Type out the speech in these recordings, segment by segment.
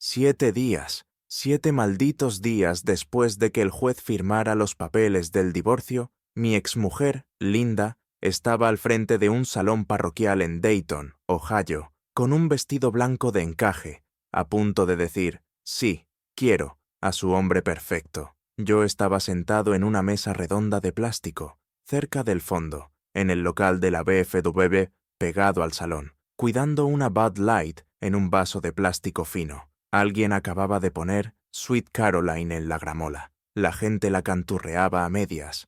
7 días, 7 malditos días después de que el juez firmara los papeles del divorcio, mi exmujer, Linda, estaba al frente de un salón parroquial en Dayton, Ohio, con un vestido blanco de encaje, a punto de decir, sí, quiero, a su hombre perfecto. Yo estaba sentado en una mesa redonda de plástico, cerca del fondo, en el local de la BFW, pegado al salón, cuidando una Bud Light en un vaso de plástico fino. Alguien acababa de poner Sweet Caroline en la gramola. La gente la canturreaba a medias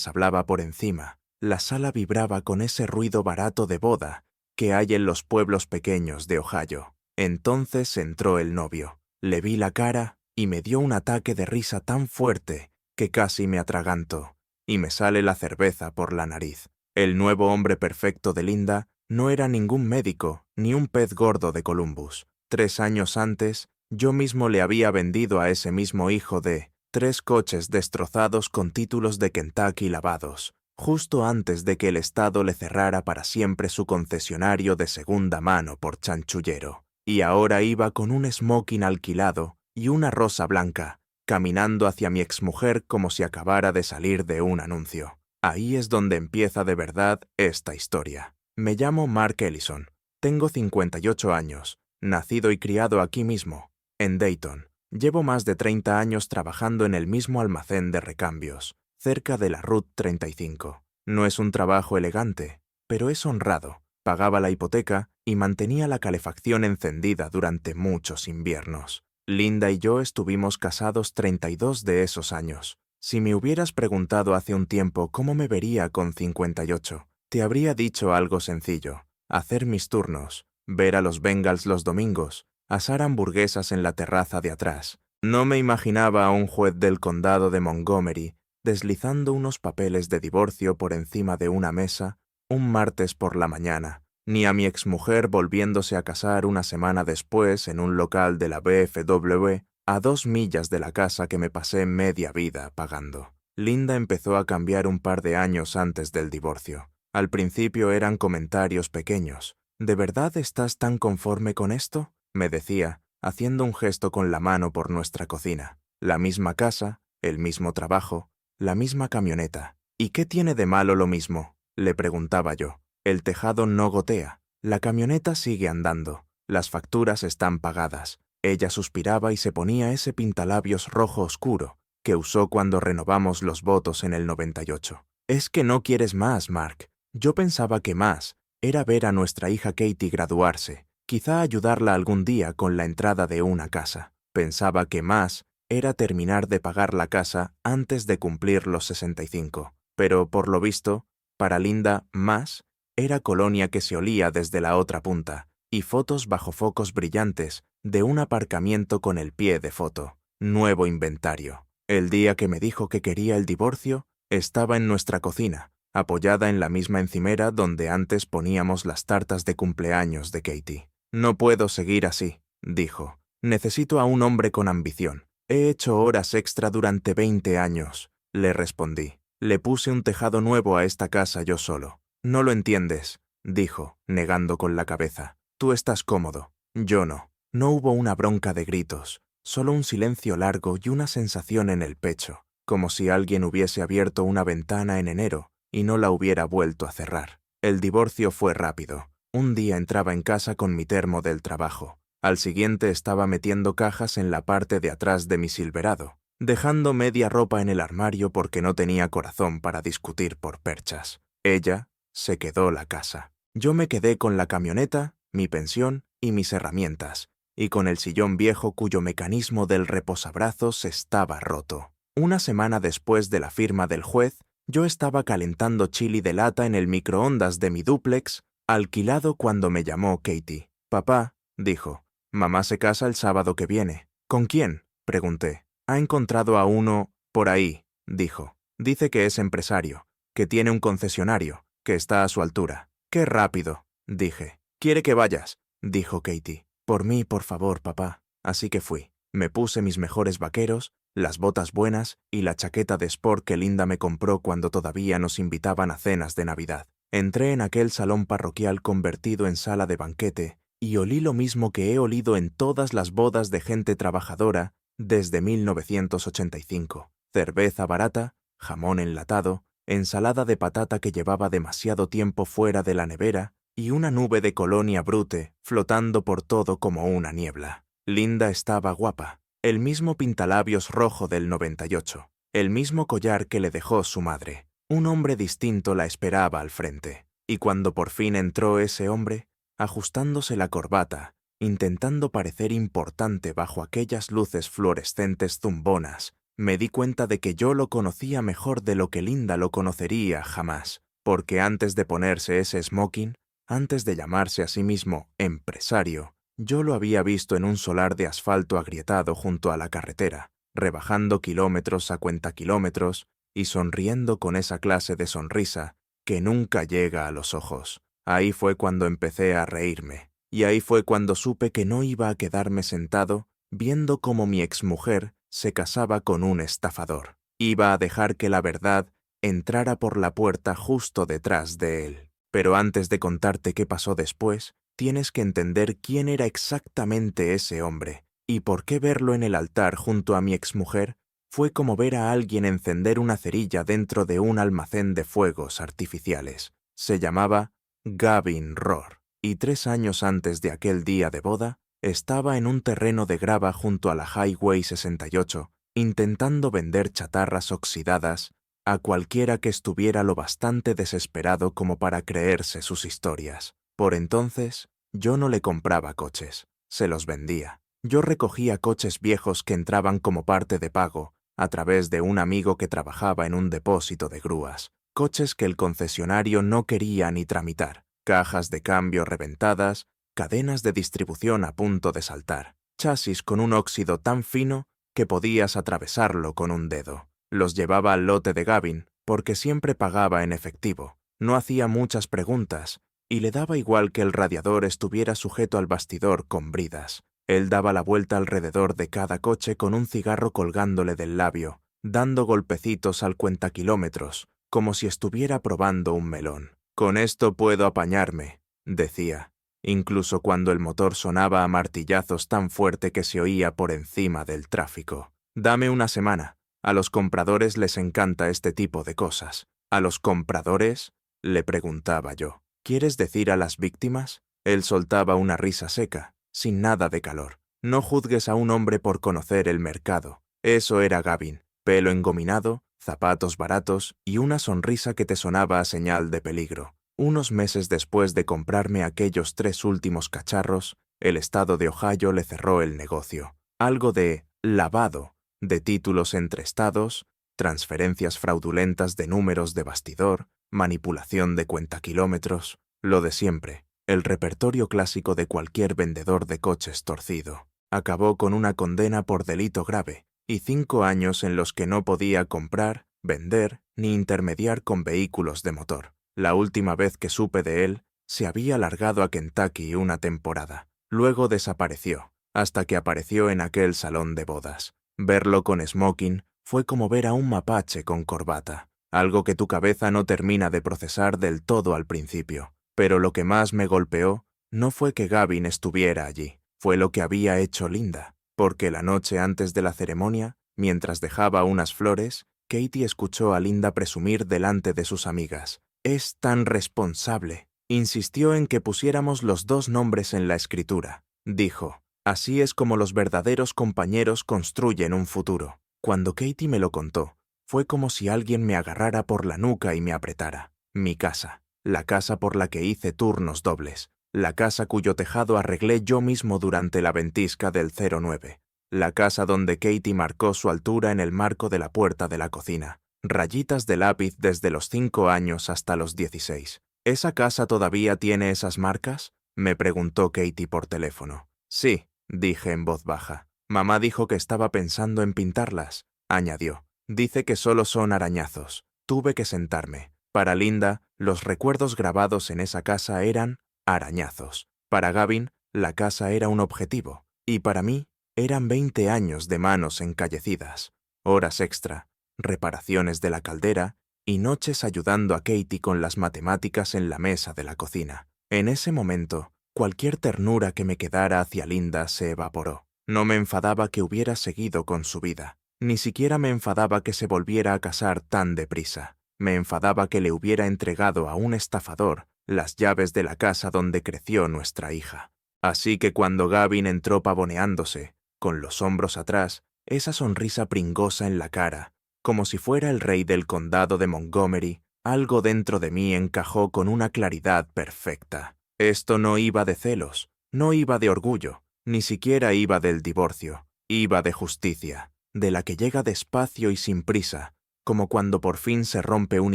hablaba por encima. La sala vibraba con ese ruido barato de boda que hay en los pueblos pequeños de Ohio. Entonces entró el novio. Le vi la cara y me dio un ataque de risa tan fuerte que casi me atraganto, y me sale la cerveza por la nariz. El nuevo hombre perfecto de Linda no era ningún médico ni un pez gordo de Columbus. 3 años antes, yo mismo le había vendido a ese mismo hijo de 3 coches destrozados con títulos de Kentucky lavados, justo antes de que el Estado le cerrara para siempre su concesionario de segunda mano por chanchullero. Y ahora iba con un smoking alquilado y una rosa blanca, caminando hacia mi exmujer como si acabara de salir de un anuncio. Ahí es donde empieza de verdad esta historia. Me llamo Mark Ellison, tengo 58 años, nacido y criado aquí mismo, en Dayton. Llevo más de 30 años trabajando en el mismo almacén de recambios, cerca de la Route 35. No es un trabajo elegante, pero es honrado. Pagaba la hipoteca y mantenía la calefacción encendida durante muchos inviernos. Linda y yo estuvimos casados 32 de esos años. Si me hubieras preguntado hace un tiempo cómo me vería con 58, te habría dicho algo sencillo: hacer mis turnos, ver a los Bengals los domingos, asar hamburguesas en la terraza de atrás. No me imaginaba a un juez del condado de Montgomery deslizando unos papeles de divorcio por encima de una mesa un martes por la mañana, ni a mi exmujer volviéndose a casar una semana después en un local de la BFW a 2 millas de la casa que me pasé media vida pagando. Linda empezó a cambiar un par de años antes del divorcio. Al principio eran comentarios pequeños. ¿De verdad estás tan conforme con esto?, me decía, haciendo un gesto con la mano por nuestra cocina. La misma casa, el mismo trabajo, la misma camioneta. ¿Y qué tiene de malo lo mismo?, le preguntaba yo. El tejado no gotea, la camioneta sigue andando, las facturas están pagadas. Ella suspiraba y se ponía ese pintalabios rojo oscuro que usó cuando renovamos los votos en el 98. Es que no quieres más, Mark. Yo pensaba que más era ver a nuestra hija Katie graduarse, quizá ayudarla algún día con la entrada de una casa. Pensaba que más era terminar de pagar la casa antes de cumplir los 65. Pero, por lo visto, para Linda, más era colonia que se olía desde la otra punta, y fotos bajo focos brillantes de un aparcamiento con el pie de foto. Nuevo inventario. El día que me dijo que quería el divorcio, estaba en nuestra cocina, apoyada en la misma encimera donde antes poníamos las tartas de cumpleaños de Katie. No puedo seguir así, dijo. Necesito a un hombre con ambición. He hecho horas extra durante 20 años, le respondí. Le puse un tejado nuevo a esta casa yo solo. No lo entiendes, dijo, negando con la cabeza. Tú estás cómodo, yo no. No hubo una bronca de gritos, solo un silencio largo y una sensación en el pecho, como si alguien hubiese abierto una ventana en enero y no la hubiera vuelto a cerrar. El divorcio fue rápido. Un día entraba en casa con mi termo del trabajo. Al siguiente estaba metiendo cajas en la parte de atrás de mi Silverado, dejando media ropa en el armario porque no tenía corazón para discutir por perchas. Ella se quedó la casa. Yo me quedé con la camioneta, mi pensión y mis herramientas, y con el sillón viejo cuyo mecanismo del reposabrazos estaba roto. Una semana después de la firma del juez, yo estaba calentando chili de lata en el microondas de mi dúplex, alquilado cuando me llamó Katie. Papá, dijo, mamá se casa el sábado que viene. ¿Con quién?, pregunté. Ha encontrado a uno por ahí, dijo. Dice que es empresario, que tiene un concesionario, que está a su altura. ¡Qué rápido!, dije. ¿Quiere que vayas?, dijo Katie. Por mí, por favor, papá. Así que fui. Me puse mis mejores vaqueros, las botas buenas y la chaqueta de sport que Linda me compró cuando todavía nos invitaban a cenas de Navidad. Entré en aquel salón parroquial convertido en sala de banquete y olí lo mismo que he olido en todas las bodas de gente trabajadora desde 1985. Cerveza barata, jamón enlatado, ensalada de patata que llevaba demasiado tiempo fuera de la nevera y una nube de colonia Brute flotando por todo como una niebla. Linda estaba guapa, el mismo pintalabios rojo del 98, el mismo collar que le dejó su madre. Un hombre distinto la esperaba al frente, y cuando por fin entró ese hombre, ajustándose la corbata, intentando parecer importante bajo aquellas luces fluorescentes zumbonas, me di cuenta de que yo lo conocía mejor de lo que Linda lo conocería jamás, porque antes de ponerse ese smoking, antes de llamarse a sí mismo empresario, yo lo había visto en un solar de asfalto agrietado junto a la carretera, rebajando kilómetros a cuentakilómetros y sonriendo con esa clase de sonrisa que nunca llega a los ojos. Ahí fue cuando empecé a reírme, y ahí fue cuando supe que no iba a quedarme sentado viendo cómo mi exmujer se casaba con un estafador. Iba a dejar que la verdad entrara por la puerta justo detrás de él. Pero antes de contarte qué pasó después, tienes que entender quién era exactamente ese hombre, y por qué verlo en el altar junto a mi exmujer fue como ver a alguien encender una cerilla dentro de un almacén de fuegos artificiales. Se llamaba Gavin Rohr, y 3 años antes de aquel día de boda, estaba en un terreno de grava junto a la Highway 68, intentando vender chatarras oxidadas a cualquiera que estuviera lo bastante desesperado como para creerse sus historias. Por entonces, yo no le compraba coches, se los vendía. Yo recogía coches viejos que entraban como parte de pago a través de un amigo que trabajaba en un depósito de grúas, coches que el concesionario no quería ni tramitar, cajas de cambio reventadas, cadenas de distribución a punto de saltar, chasis con un óxido tan fino que podías atravesarlo con un dedo. Los llevaba al lote de Gavin porque siempre pagaba en efectivo, no hacía muchas preguntas y le daba igual que el radiador estuviera sujeto al bastidor con bridas. Él daba la vuelta alrededor de cada coche con un cigarro colgándole del labio, dando golpecitos al cuentakilómetros, como si estuviera probando un melón. «Con esto puedo apañarme», decía, incluso cuando el motor sonaba a martillazos tan fuerte que se oía por encima del tráfico. «Dame una semana. A los compradores les encanta este tipo de cosas». «¿A los compradores?», le preguntaba yo. «¿Quieres decir a las víctimas?». Él soltaba una risa seca, sin nada de calor. «No juzgues a un hombre por conocer el mercado». Eso era Gavin, pelo engominado, zapatos baratos y una sonrisa que te sonaba a señal de peligro. Unos meses después de comprarme aquellos 3 últimos cacharros, el estado de Ohio le cerró el negocio. Algo de lavado, de títulos entre estados, transferencias fraudulentas de números de bastidor, manipulación de cuentakilómetros, lo de siempre, el repertorio clásico de cualquier vendedor de coches torcido. Acabó con una condena por delito grave y 5 años en los que no podía comprar, vender ni intermediar con vehículos de motor. La última vez que supe de él, se había largado a Kentucky una temporada. Luego desapareció, hasta que apareció en aquel salón de bodas. Verlo con smoking fue como ver a un mapache con corbata, algo que tu cabeza no termina de procesar del todo al principio. Pero lo que más me golpeó no fue que Gavin estuviera allí, fue lo que había hecho Linda, porque la noche antes de la ceremonia, mientras dejaba unas flores, Katie escuchó a Linda presumir delante de sus amigas. «Es tan responsable». Insistió en que pusiéramos los 2 nombres en la escritura. Dijo, «Así es como los verdaderos compañeros construyen un futuro». Cuando Katie me lo contó, fue como si alguien me agarrara por la nuca y me apretara. Mi casa, la casa por la que hice turnos dobles, la casa cuyo tejado arreglé yo mismo durante la ventisca del 09, la casa donde Katie marcó su altura en el marco de la puerta de la cocina. Rayitas de lápiz desde los 5 años hasta los 16. «¿Esa casa todavía tiene esas marcas?», me preguntó Katie por teléfono. «Sí», dije en voz baja. «Mamá dijo que estaba pensando en pintarlas», añadió. «Dice que solo son arañazos». Tuve que sentarme. Para Linda, los recuerdos grabados en esa casa eran arañazos. Para Gavin, la casa era un objetivo. Y para mí, eran 20 años de manos encallecidas, horas extra, reparaciones de la caldera y noches ayudando a Katie con las matemáticas en la mesa de la cocina. En ese momento, Cualquier ternura que me quedara hacia Linda se evaporó. No me enfadaba que hubiera seguido con su vida. Ni siquiera me enfadaba que se volviera a casar tan deprisa. Me enfadaba que le hubiera entregado a un estafador las llaves de la casa donde creció nuestra hija. Así que cuando Gavin entró pavoneándose, con los hombros atrás, esa sonrisa pringosa en la cara, como si fuera el rey del condado de Montgomery, algo dentro de mí encajó con una claridad perfecta. Esto no iba de celos, no iba de orgullo, ni siquiera iba del divorcio, iba de justicia, de la que llega despacio y sin prisa, como cuando por fin se rompe un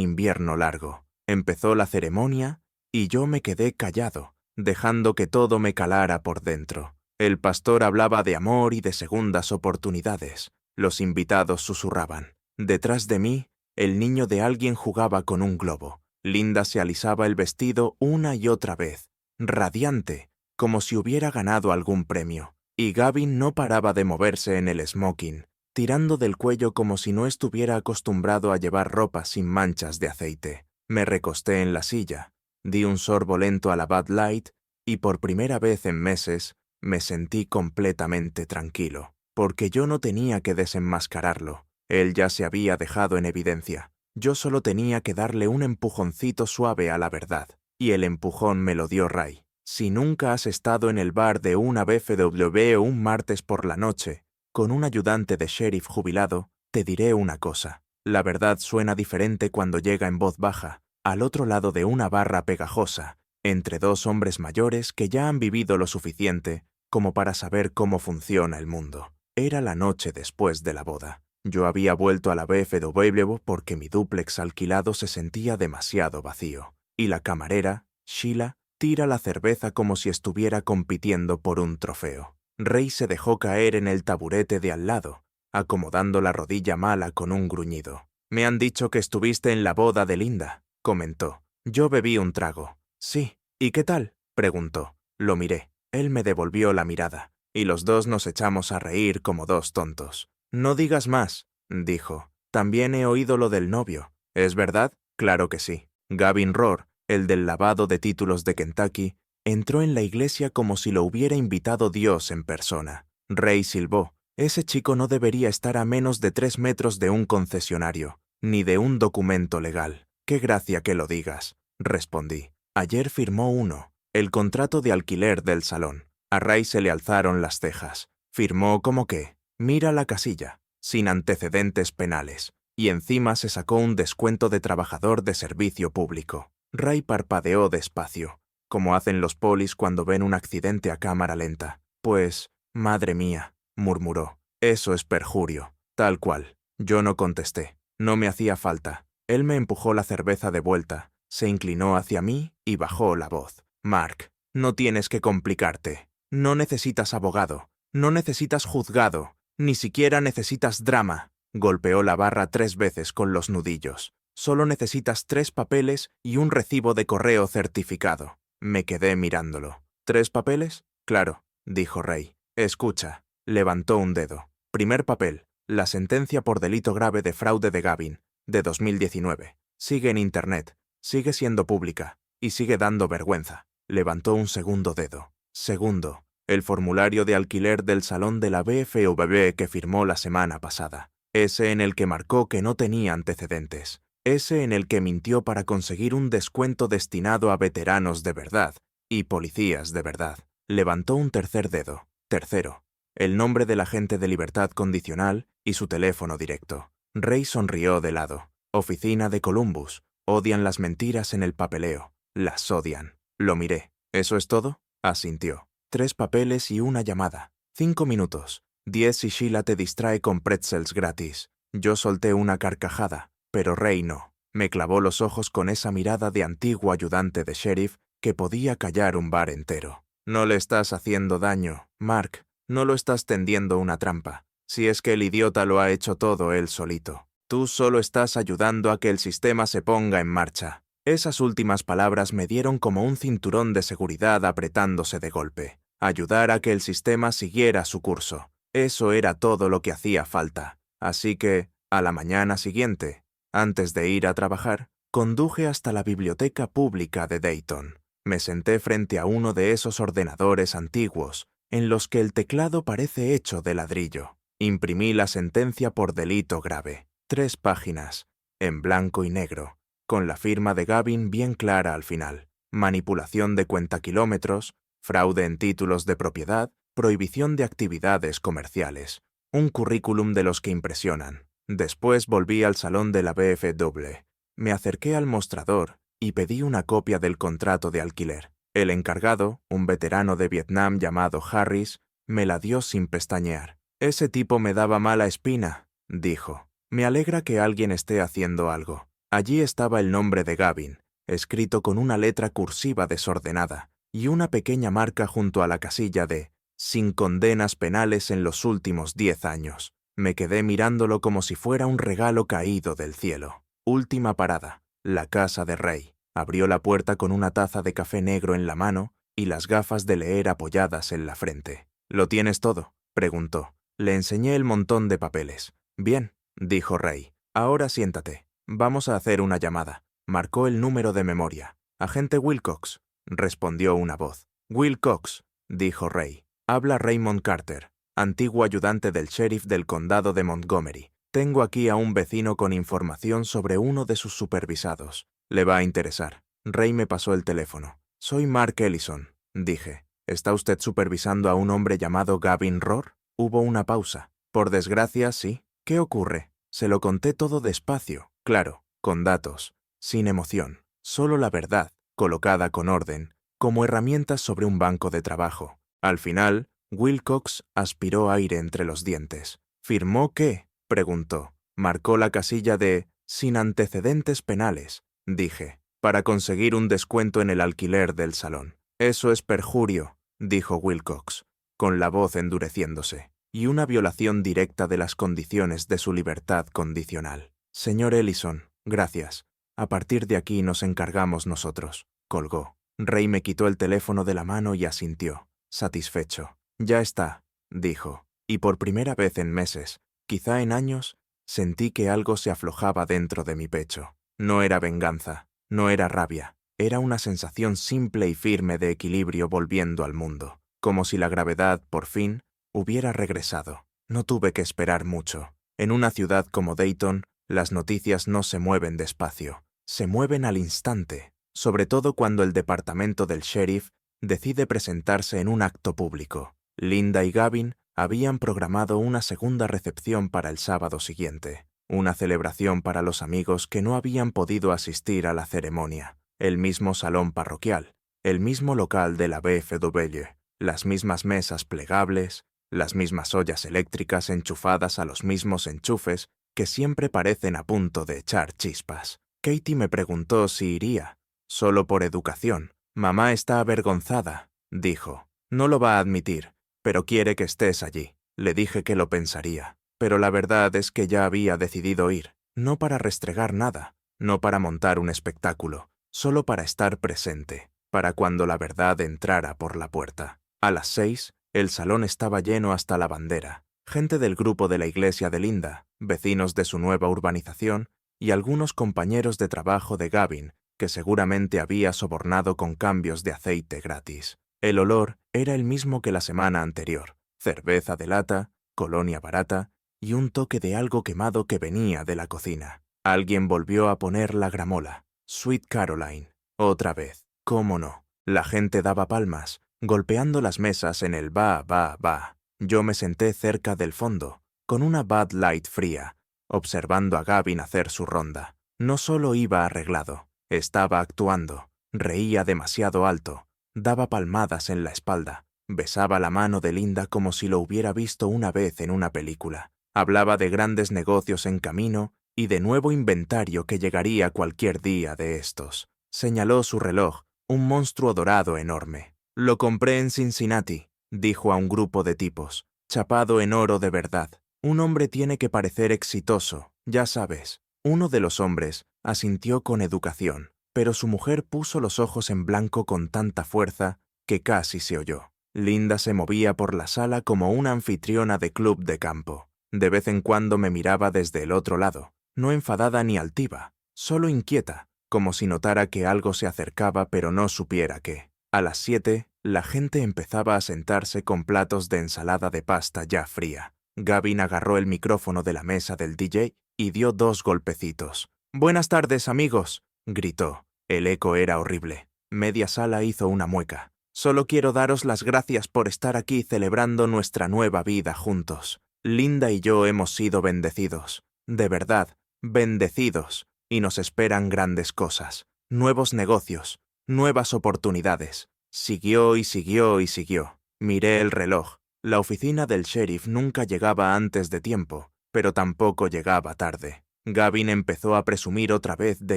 invierno largo. Empezó la ceremonia y yo me quedé callado, dejando que todo me calara por dentro. El pastor hablaba de amor y de segundas oportunidades. Los invitados susurraban. Detrás de mí, el niño de alguien jugaba con un globo. Linda se alisaba el vestido una y otra vez, radiante, como si hubiera ganado algún premio. Y Gavin no paraba de moverse en el smoking, tirando del cuello como si no estuviera acostumbrado a llevar ropa sin manchas de aceite. Me recosté en la silla, di un sorbo lento a la Bud Light y por primera vez en meses me sentí completamente tranquilo, porque yo no tenía que desenmascararlo. Él ya se había dejado en evidencia. Yo solo tenía que darle un empujoncito suave a la verdad, y el empujón me lo dio Ray. Si nunca has estado en el bar de una BFW un martes por la noche, con un ayudante de sheriff jubilado, te diré una cosa. La verdad suena diferente cuando llega en voz baja, al otro lado de una barra pegajosa, entre dos hombres mayores que ya han vivido lo suficiente como para saber cómo funciona el mundo. Era la noche después de la boda. Yo había vuelto a la BFW porque mi dúplex alquilado se sentía demasiado vacío, y la camarera, Sheila, tira la cerveza como si estuviera compitiendo por un trofeo. Ray se dejó caer en el taburete de al lado, acomodando la rodilla mala con un gruñido. «Me han dicho que estuviste en la boda de Linda», comentó. Yo bebí un trago. «Sí. ¿Y qué tal?», preguntó. Lo miré. Él me devolvió la mirada, y los dos nos echamos a reír como dos tontos. «No digas más», dijo. «También he oído lo del novio. ¿Es verdad?». «Claro que sí». Gavin Rohr, el del lavado de títulos de Kentucky, entró en la iglesia como si lo hubiera invitado Dios en persona. Ray silbó. Ese chico no debería estar a menos de 3 metros de un concesionario, ni de un documento legal. «Qué gracia que lo digas», respondí. «Ayer firmó uno, el contrato de alquiler del salón». A Ray se le alzaron las cejas. «¿Firmó cómo qué?». «Mira la casilla, sin antecedentes penales, y encima se sacó un descuento de trabajador de servicio público». Ray parpadeó despacio, como hacen los polis cuando ven un accidente a cámara lenta. «Pues, madre mía», murmuró. «Eso es perjurio». «Tal cual». Yo no contesté. No me hacía falta. Él me empujó la cerveza de vuelta, se inclinó hacia mí y bajó la voz. «Mark, no tienes que complicarte. No necesitas abogado. No necesitas juzgado. Ni siquiera necesitas drama». Golpeó la barra 3 veces con los nudillos. «Solo necesitas 3 papeles y un recibo de correo certificado». Me quedé mirándolo. «¿3 papeles?» «Claro», dijo Ray. «Escucha». Levantó un dedo. «Primer papel, la sentencia por delito grave de fraude de Gavin, de 2019. Sigue en Internet, sigue siendo pública y sigue dando vergüenza». Levantó un segundo dedo. «Segundo, el formulario de alquiler del salón de la BFW que firmó la semana pasada. Ese en el que marcó que no tenía antecedentes. Ese en el que mintió para conseguir un descuento destinado a veteranos de verdad y policías de verdad». Levantó un tercer dedo. «Tercero, el nombre del agente de libertad condicional y su teléfono directo». Ray sonrió de lado. «Oficina de Columbus. Odian las mentiras en el papeleo. Las odian». Lo miré. «¿Eso es todo?». Asintió. 3 papeles y una llamada. 5 minutos. 10 si Sheila te distrae con pretzels gratis». Yo solté una carcajada, pero Ray no. Me clavó los ojos con esa mirada de antiguo ayudante de sheriff que podía callar un bar entero. «No le estás haciendo daño, Mark. No lo estás tendiendo una trampa. Si es que el idiota lo ha hecho todo él solito. Tú solo estás ayudando a que el sistema se ponga en marcha». Esas últimas palabras me dieron como un cinturón de seguridad apretándose de golpe. Ayudar a que el sistema siguiera su curso. Eso era todo lo que hacía falta. Así que, a la mañana siguiente, antes de ir a trabajar, conduje hasta la biblioteca pública de Dayton. Me senté frente a uno de esos ordenadores antiguos, en los que el teclado parece hecho de ladrillo. Imprimí la sentencia por delito grave. 3 páginas, en blanco y negro, con la firma de Gavin bien clara al final. Manipulación de cuentakilómetros, fraude en títulos de propiedad, prohibición de actividades comerciales. Un currículum de los que impresionan. Después volví al salón de la BFW. Me acerqué al mostrador y pedí una copia del contrato de alquiler. El encargado, un veterano de Vietnam llamado Harris, me la dio sin pestañear. «Ese tipo me daba mala espina», dijo. «Me alegra que alguien esté haciendo algo». Allí estaba el nombre de Gavin, escrito con una letra cursiva desordenada, y una pequeña marca junto a la casilla de «sin condenas penales en los últimos 10 años». Me quedé mirándolo como si fuera un regalo caído del cielo. Última parada, la casa de Ray. Abrió la puerta con una taza de café negro en la mano y las gafas de leer apoyadas en la frente. «¿Lo tienes todo?», preguntó. Le enseñé el montón de papeles. «Bien», dijo Ray. «Ahora siéntate. Vamos a hacer una llamada». Marcó el número de memoria. «Agente Wilcox», respondió una voz. «Wilcox», dijo Ray. «Habla Raymond Carter, antiguo ayudante del sheriff del condado de Montgomery. Tengo aquí a un vecino con información sobre uno de sus supervisados. Le va a interesar». Ray me pasó el teléfono. «Soy Mark Ellison», dije. «¿Está usted supervisando a un hombre llamado Gavin Rohr?» Hubo una pausa. «Por desgracia, sí». «¿Qué ocurre?» Se lo conté todo despacio, claro, con datos, sin emoción, solo la verdad, colocada con orden, como herramientas sobre un banco de trabajo. Al final, Wilcox aspiró aire entre los dientes. «¿Firmó qué?», preguntó. «Marcó la casilla de «sin antecedentes penales», dije, «para conseguir un descuento en el alquiler del salón». «Eso es perjurio», dijo Wilcox, con la voz endureciéndose, «y una violación directa de las condiciones de su libertad condicional». «Señor Ellison, gracias. A partir de aquí nos encargamos nosotros». Colgó. Ray me quitó el teléfono de la mano y asintió, satisfecho. «Ya está», dijo, y por primera vez en meses, quizá en años, sentí que algo se aflojaba dentro de mi pecho. No era venganza, no era rabia, era una sensación simple y firme de equilibrio volviendo al mundo, como si la gravedad, por fin, hubiera regresado. No tuve que esperar mucho. En una ciudad como Dayton, las noticias no se mueven despacio, se mueven al instante, sobre todo cuando el departamento del sheriff decide presentarse en un acto público. Linda y Gavin habían programado una segunda recepción para el sábado siguiente, una celebración para los amigos que no habían podido asistir a la ceremonia, el mismo salón parroquial, el mismo local de la BFW, las mismas mesas plegables, las mismas ollas eléctricas enchufadas a los mismos enchufes que siempre parecen a punto de echar chispas. Katie me preguntó si iría, solo por educación. «Mamá está avergonzada», dijo. «No lo va a admitir, pero quiere que estés allí». Le dije que lo pensaría, pero la verdad es que ya había decidido ir, no para restregar nada, no para montar un espectáculo, solo para estar presente, para cuando la verdad entrara por la puerta. A las 6, el salón estaba lleno hasta la bandera. Gente del grupo de la iglesia de Linda, vecinos de su nueva urbanización y algunos compañeros de trabajo de Gavin, que seguramente había sobornado con cambios de aceite gratis. El olor era el mismo que la semana anterior: cerveza de lata, colonia barata y un toque de algo quemado que venía de la cocina. Alguien volvió a poner la gramola. Sweet Caroline. Otra vez. ¿Cómo no? La gente daba palmas, golpeando las mesas en el ba, ba, ba. Yo me senté cerca del fondo, con una Bud Light fría, observando a Gavin hacer su ronda. No solo iba arreglado, estaba actuando. Reía demasiado alto, daba palmadas en la espalda, besaba la mano de Linda como si lo hubiera visto una vez en una película. Hablaba de grandes negocios en camino y de nuevo inventario que llegaría cualquier día de estos. Señaló su reloj, un monstruo dorado enorme. «Lo compré en Cincinnati», dijo a un grupo de tipos, «chapado en oro de verdad. Un hombre tiene que parecer exitoso, ya sabes». Uno de los hombres asintió con educación, pero su mujer puso los ojos en blanco con tanta fuerza que casi se oyó. Linda se movía por la sala como una anfitriona de club de campo. De vez en cuando me miraba desde el otro lado, no enfadada ni altiva, solo inquieta, como si notara que algo se acercaba pero no supiera qué. A las 7, la gente empezaba a sentarse con platos de ensalada de pasta ya fría. Gavin agarró el micrófono de la mesa del DJ y dio 2 golpecitos. «Buenas tardes, amigos», gritó. El eco era horrible. Media sala hizo una mueca. «Solo quiero daros las gracias por estar aquí celebrando nuestra nueva vida juntos. Linda y yo hemos sido bendecidos. De verdad, bendecidos. Y nos esperan grandes cosas. Nuevos negocios. Nuevas oportunidades». Siguió y siguió y siguió. Miré el reloj. La oficina del sheriff nunca llegaba antes de tiempo, pero tampoco llegaba tarde. Gavin empezó a presumir otra vez de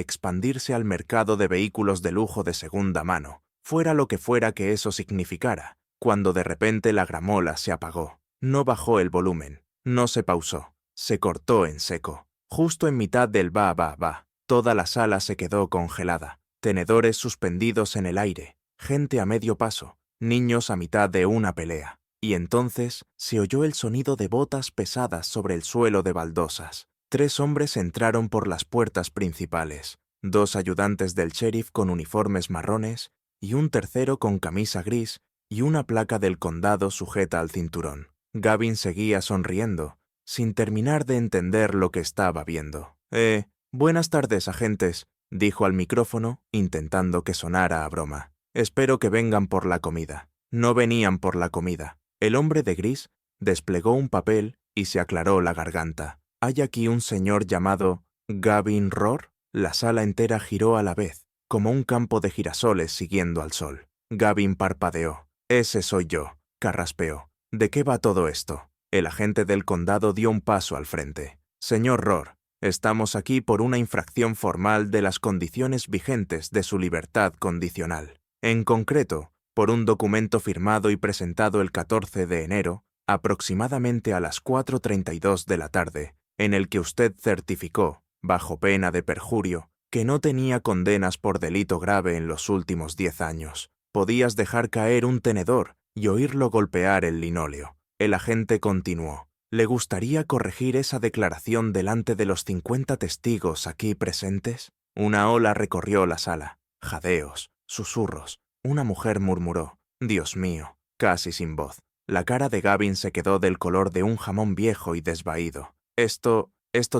expandirse al mercado de vehículos de lujo de segunda mano, fuera lo que fuera que eso significara, cuando de repente la gramola se apagó. No bajó el volumen, no se pausó, se cortó en seco. Justo en mitad del va, va, va, toda la sala se quedó congelada, tenedores suspendidos en el aire, gente a medio paso, niños a mitad de una pelea. Y entonces se oyó el sonido de botas pesadas sobre el suelo de baldosas. 3 hombres entraron por las puertas principales, 2 ayudantes del sheriff con uniformes marrones y un tercero con camisa gris y una placa del condado sujeta al cinturón. Gavin seguía sonriendo, sin terminar de entender lo que estaba viendo. Buenas tardes, agentes», dijo al micrófono, intentando que sonara a broma. «Espero que vengan por la comida». No venían por la comida. El hombre de gris desplegó un papel y se aclaró la garganta. «¿Hay aquí un señor llamado Gavin Rohr?» La sala entera giró a la vez, como un campo de girasoles siguiendo al sol. Gavin parpadeó. «Ese soy yo», carraspeó. «¿De qué va todo esto?» El agente del condado dio un paso al frente. «Señor Rohr, estamos aquí por una infracción formal de las condiciones vigentes de su libertad condicional. En concreto, por un documento firmado y presentado el 14 de enero, aproximadamente a las 4:32 de la tarde, en el que usted certificó, bajo pena de perjurio, que no tenía condenas por delito grave en los últimos 10 años. Podías dejar caer un tenedor y oírlo golpear el linóleo». El agente continuó. «¿Le gustaría corregir esa declaración delante de los 50 testigos aquí presentes?» Una ola recorrió la sala. Jadeos, susurros. Una mujer murmuró. «Dios mío», casi sin voz. La cara de Gavin se quedó del color de un jamón viejo y desvaído. Esto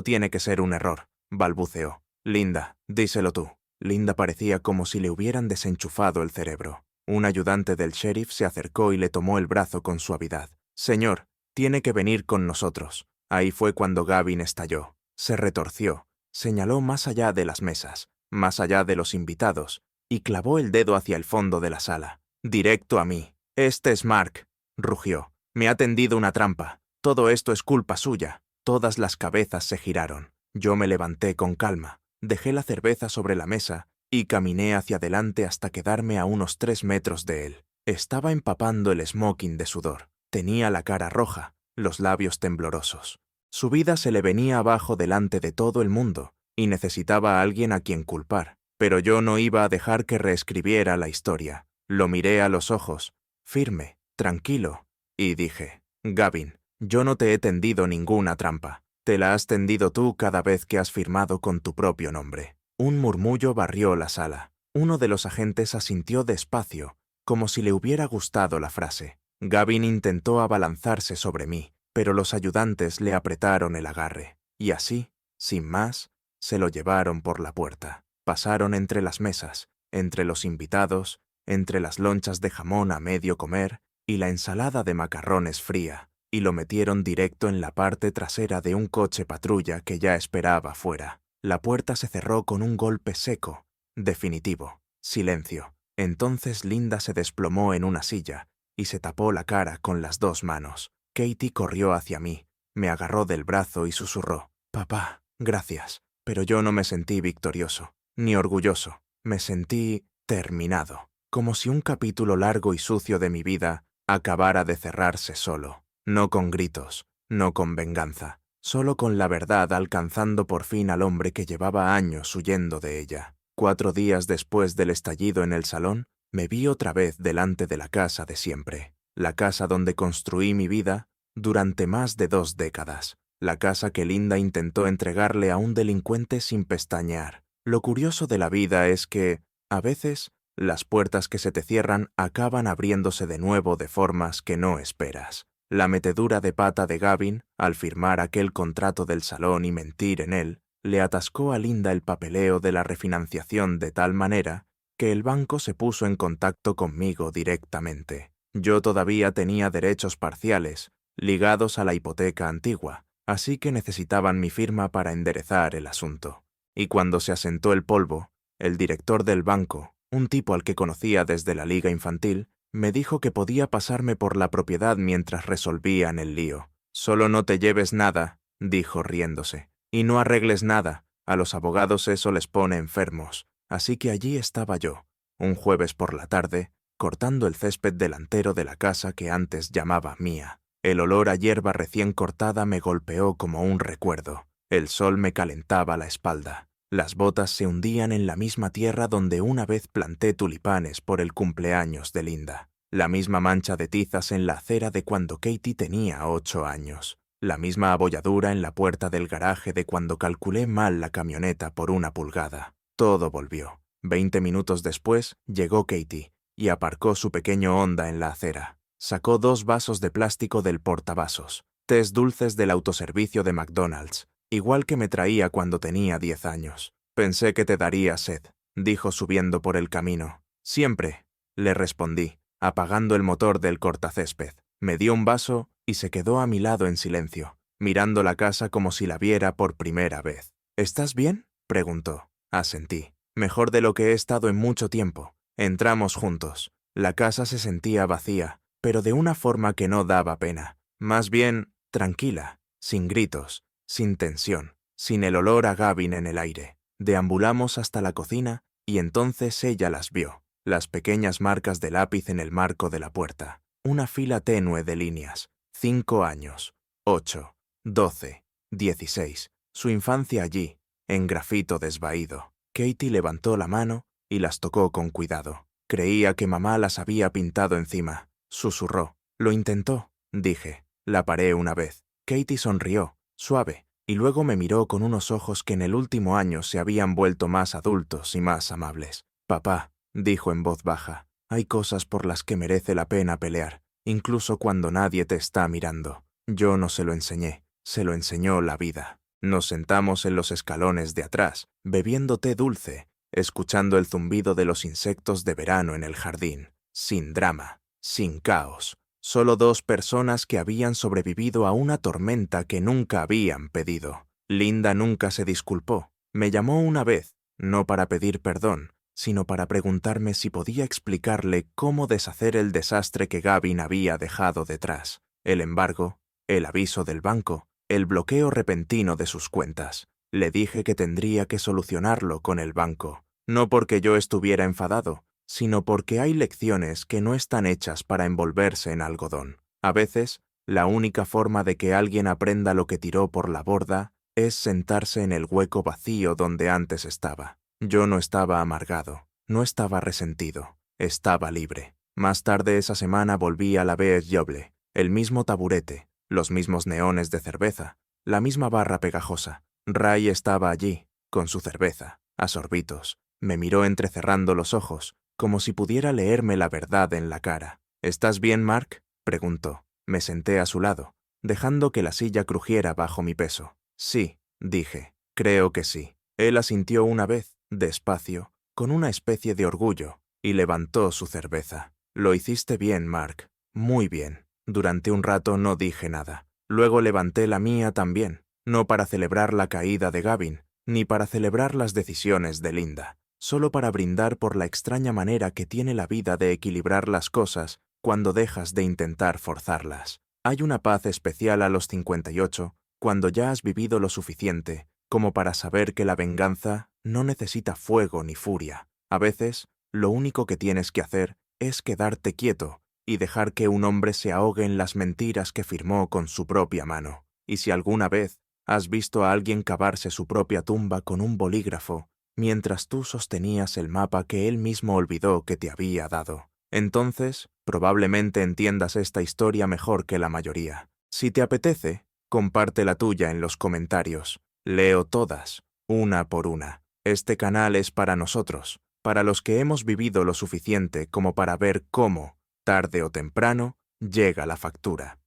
tiene que ser un error», balbuceó. «Linda, díselo tú». Linda parecía como si le hubieran desenchufado el cerebro. Un ayudante del sheriff se acercó y le tomó el brazo con suavidad. «Señor, tiene que venir con nosotros». Ahí fue cuando Gavin estalló. Se retorció, señaló más allá de las mesas, más allá de los invitados, y clavó el dedo hacia el fondo de la sala. «Directo a mí». «Este es Mark», rugió. «Me ha tendido una trampa. Todo esto es culpa suya». Todas las cabezas se giraron. Yo me levanté con calma, dejé la cerveza sobre la mesa y caminé hacia adelante hasta quedarme a unos 3 metros de él. Estaba empapando el smoking de sudor. Tenía la cara roja, los labios temblorosos. Su vida se le venía abajo delante de todo el mundo y necesitaba a alguien a quien culpar. Pero yo no iba a dejar que reescribiera la historia. Lo miré a los ojos, firme, tranquilo, y dije: «Gavin, yo no te he tendido ninguna trampa. Te la has tendido tú cada vez que has firmado con tu propio nombre». Un murmullo barrió la sala. Uno de los agentes asintió despacio, como si le hubiera gustado la frase. Gavin intentó abalanzarse sobre mí, pero los ayudantes le apretaron el agarre. Y así, sin más, se lo llevaron por la puerta. Pasaron entre las mesas, entre los invitados, entre las lonchas de jamón a medio comer y la ensalada de macarrones fría, y lo metieron directo en la parte trasera de un coche patrulla que ya esperaba fuera. La puerta se cerró con un golpe seco, definitivo. Silencio. Entonces Linda se desplomó en una silla y se tapó la cara con las 2 manos. Katie corrió hacia mí, me agarró del brazo y susurró: «Papá, gracias». Pero yo no me sentí victorioso, ni orgulloso. Me sentí terminado, como si un capítulo largo y sucio de mi vida acabara de cerrarse solo. No con gritos, no con venganza, solo con la verdad alcanzando por fin al hombre que llevaba años huyendo de ella. 4 días después del estallido en el salón, me vi otra vez delante de la casa de siempre, la casa donde construí mi vida durante más de 2 décadas, la casa que Linda intentó entregarle a un delincuente sin pestañear, Lo curioso de la vida es que, a veces, las puertas que se te cierran acaban abriéndose de nuevo de formas que no esperas. La metedura de pata de Gavin, al firmar aquel contrato del salón y mentir en él, le atascó a Linda el papeleo de la refinanciación de tal manera que el banco se puso en contacto conmigo directamente. Yo todavía tenía derechos parciales, ligados a la hipoteca antigua, así que necesitaban mi firma para enderezar el asunto. Y cuando se asentó el polvo, el director del banco, un tipo al que conocía desde la liga infantil, me dijo que podía pasarme por la propiedad mientras resolvían el lío. «Solo no te lleves nada», dijo riéndose, «y no arregles nada. A los abogados eso les pone enfermos». Así que allí estaba yo, un jueves por la tarde, cortando el césped delantero de la casa que antes llamaba mía. El olor a hierba recién cortada me golpeó como un recuerdo. El sol me calentaba la espalda. Las botas se hundían en la misma tierra donde una vez planté tulipanes por el cumpleaños de Linda. La misma mancha de tizas en la acera de cuando Katie tenía 8 años. La misma abolladura en la puerta del garaje de cuando calculé mal la camioneta por 1 pulgada. Todo volvió. 20 minutos después llegó Katie y aparcó su pequeño Honda en la acera. Sacó 2 vasos de plástico del portavasos, tés dulces del autoservicio de McDonald's, igual que me traía cuando tenía 10 años. «Pensé que te daría sed», dijo subiendo por el camino. «Siempre», le respondí, apagando el motor del cortacésped. Me dio un vaso y se quedó a mi lado en silencio, mirando la casa como si la viera por primera vez. «¿Estás bien?», preguntó. Asentí. «Mejor de lo que he estado en mucho tiempo». Entramos juntos. La casa se sentía vacía, pero de una forma que no daba pena. Más bien, tranquila, sin gritos, sin tensión, sin el olor a Gavin en el aire. Deambulamos hasta la cocina y entonces ella las vio. Las pequeñas marcas de lápiz en el marco de la puerta. Una fila tenue de líneas. 5 años. 8. 12. 16. Su infancia allí, en grafito desvaído. Katie levantó la mano y las tocó con cuidado. Creía que mamá las había pintado encima. Susurró. «Lo intentó», dije. La paré una vez. Katie sonrió, suave, y luego me miró con unos ojos que en el último año se habían vuelto más adultos y más amables. «Papá», dijo en voz baja, «hay cosas por las que merece la pena pelear, incluso cuando nadie te está mirando». Yo no se lo enseñé, se lo enseñó la vida. Nos sentamos en los escalones de atrás, bebiendo té dulce, escuchando el zumbido de los insectos de verano en el jardín, sin drama, sin caos. Solo 2 personas que habían sobrevivido a una tormenta que nunca habían pedido. Linda nunca se disculpó. Me llamó una vez, no para pedir perdón, sino para preguntarme si podía explicarle cómo deshacer el desastre que Gavin había dejado detrás. El embargo, el aviso del banco, el bloqueo repentino de sus cuentas. Le dije que tendría que solucionarlo con el banco, no porque yo estuviera enfadado, sino porque hay lecciones que no están hechas para envolverse en algodón. A veces, la única forma de que alguien aprenda lo que tiró por la borda es sentarse en el hueco vacío donde antes estaba. Yo no estaba amargado, no estaba resentido, estaba libre. Más tarde esa semana volví a la Bees Joble, el mismo taburete, los mismos neones de cerveza, la misma barra pegajosa. Ray estaba allí, con su cerveza, a sorbitos. Me miró entrecerrando los ojos, como si pudiera leerme la verdad en la cara. «¿Estás bien, Mark?», preguntó. Me senté a su lado, dejando que la silla crujiera bajo mi peso. «Sí», dije, «creo que sí». Él asintió una vez, despacio, con una especie de orgullo, y levantó su cerveza. «Lo hiciste bien, Mark, muy bien». Durante un rato no dije nada. Luego levanté la mía también, no para celebrar la caída de Gavin, ni para celebrar las decisiones de Linda, solo para brindar por la extraña manera que tiene la vida de equilibrar las cosas cuando dejas de intentar forzarlas. Hay una paz especial a los 58, cuando ya has vivido lo suficiente como para saber que la venganza no necesita fuego ni furia. A veces, lo único que tienes que hacer es quedarte quieto y dejar que un hombre se ahogue en las mentiras que firmó con su propia mano. Y si alguna vez has visto a alguien cavarse su propia tumba con un bolígrafo, mientras tú sostenías el mapa que él mismo olvidó que te había dado, entonces probablemente entiendas esta historia mejor que la mayoría. Si te apetece, comparte la tuya en los comentarios. Leo todas, una por una. Este canal es para nosotros, para los que hemos vivido lo suficiente como para ver cómo, tarde o temprano, llega la factura.